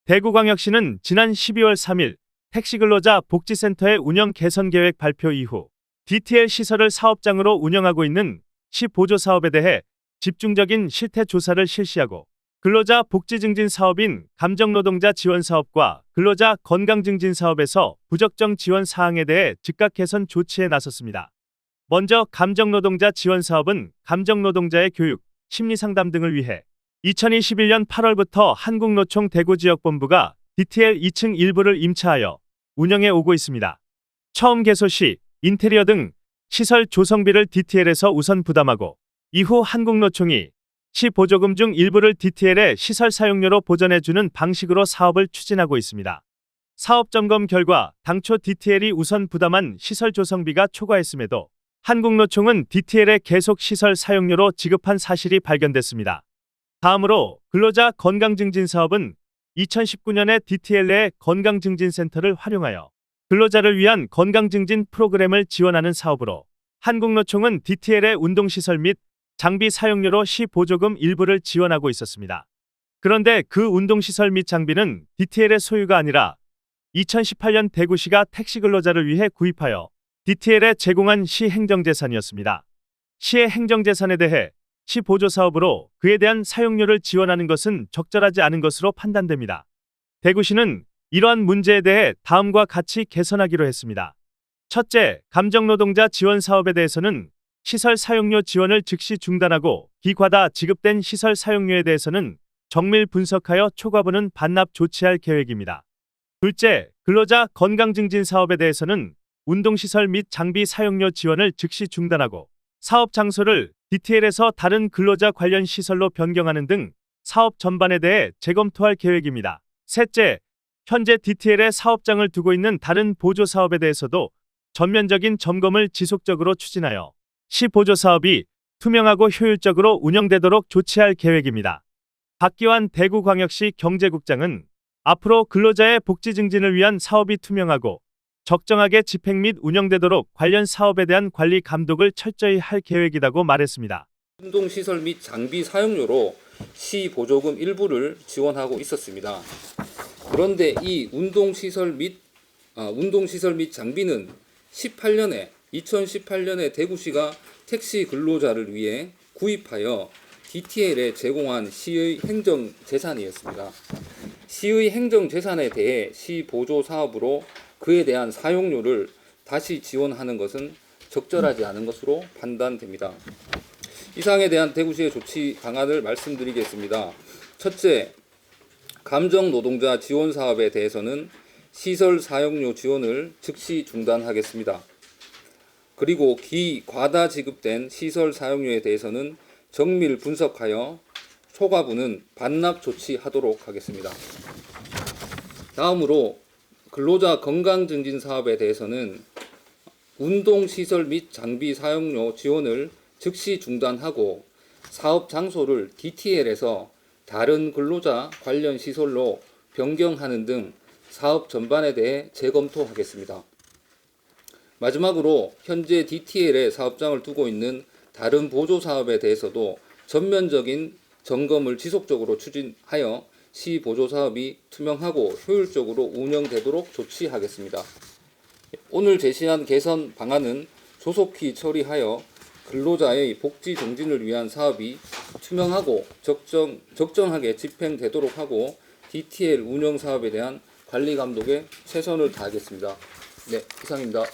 대구광역시는 지난 12월 3일 택시근로자 복지센터의 운영 개선 계획 발표 이후 DTL 시설을 사업장으로 운영하고 있는 시 보조 사업에 대해 집중적인 실태 조사를 실시하고 근로자 복지 증진 사업인 감정노동자 지원 사업과 근로자 건강 증진 사업에서 부적정 지원 사항에 대해 즉각 개선 조치에 나섰습니다. 먼저 감정노동자 지원 사업은 감정노동자의 교육, 심리상담 등을 위해 2021년 8월부터 한국노총 대구지역본부가 DTL 2층 일부를 임차하여 운영해 오고 있습니다. 처음 개소 시 인테리어 등 시설 조성비를 DTL에서 우선 부담하고 이후 한국노총이 시 보조금 중 일부를 DTL의 시설 사용료로 보전해주는 방식으로 사업을 추진하고 있습니다. 사업 점검 결과 당초 DTL이 우선 부담한 시설 조성비가 초과했음에도 한국노총은 DTL의 계속 시설 사용료로 지급한 사실이 발견됐습니다. 다음으로 근로자 건강증진 사업은 2019년에 DTL 내 건강증진센터를 활용하여 근로자를 위한 건강증진 프로그램을 지원하는 사업으로 한국노총은 DTL의 운동시설 및 장비 사용료로 시 보조금 일부를 지원하고 있었습니다. 그런데 그 운동시설 및 장비는 DTL의 소유가 아니라 2018년 대구시가 택시 근로자를 위해 구입하여 DTL에 제공한 시 행정재산이었습니다. 시의 행정재산에 대해 시 보조사업으로 그에 대한 사용료를 지원하는 것은 적절하지 않은 것으로 판단됩니다. 대구시는 이러한 문제에 대해 다음과 같이 개선하기로 했습니다. 첫째, 감정노동자 지원 사업에 대해서는 시설 사용료 지원을 즉시 중단하고 기과다 지급된 시설 사용료에 대해서는 정밀 분석하여 초과분은 반납 조치할 계획입니다. 둘째, 근로자 건강증진 사업에 대해서는 운동시설 및 장비 사용료 지원을 즉시 중단하고 사업 장소를 DTL에서 다른 근로자 관련 시설로 변경하는 등 사업 전반에 대해 재검토할 계획입니다. 셋째, 현재 DTL에 사업장을 두고 있는 다른 보조 사업에 대해서도 전면적인 점검을 지속적으로 추진하여 시 보조 사업이 투명하고 효율적으로 운영되도록 조치할 계획입니다. 박기환 대구광역시 경제국장은 앞으로 근로자의 복지 증진을 위한 사업이 투명하고 적정하게 집행 및 운영되도록 관련 사업에 대한 관리 감독을 철저히 할 계획이라고 말했습니다. 운동시설 및 장비 사용료로 시 보조금 일부를 지원하고 있었습니다. 그런데 이 운동시설 및 장비는 2018년에 대구시가 택시 근로자를 위해 구입하여 DTL에 제공한 시의 행정재산이었습니다. 시의 행정재산에 대해 시 보조 사업으로 그에 대한 사용료를 다시 지원하는 것은 적절하지 않은 것으로 판단됩니다. 이상에 대한 대구시의 조치 방안을 말씀드리겠습니다. 첫째, 감정노동자 지원 사업에 대해서는 시설 사용료 지원을 즉시 중단하겠습니다. 그리고 과다 지급된 시설 사용료에 대해서는 정밀 분석하여 초과분은 반납 조치하도록 하겠습니다. 다음으로 근로자 건강증진 사업에 대해서는 운동시설 및 장비 사용료 지원을 즉시 중단하고 사업 장소를 DTL에서 다른 근로자 관련 시설로 변경하는 등 사업 전반에 대해 재검토하겠습니다. 마지막으로 현재 DTL에 사업장을 두고 있는 다른 보조 사업에 대해서도 전면적인 점검을 지속적으로 추진하여 시 보조 사업이 투명하고 효율적으로 운영되도록 조치하겠습니다. 오늘 제시한 개선 방안은 조속히 처리하여 근로자의 복지 증진을 위한 사업이 투명하고 적정하게 집행되도록 하고 DTL 운영 사업에 대한 관리 감독에 최선을 다하겠습니다. 네, 이상입니다.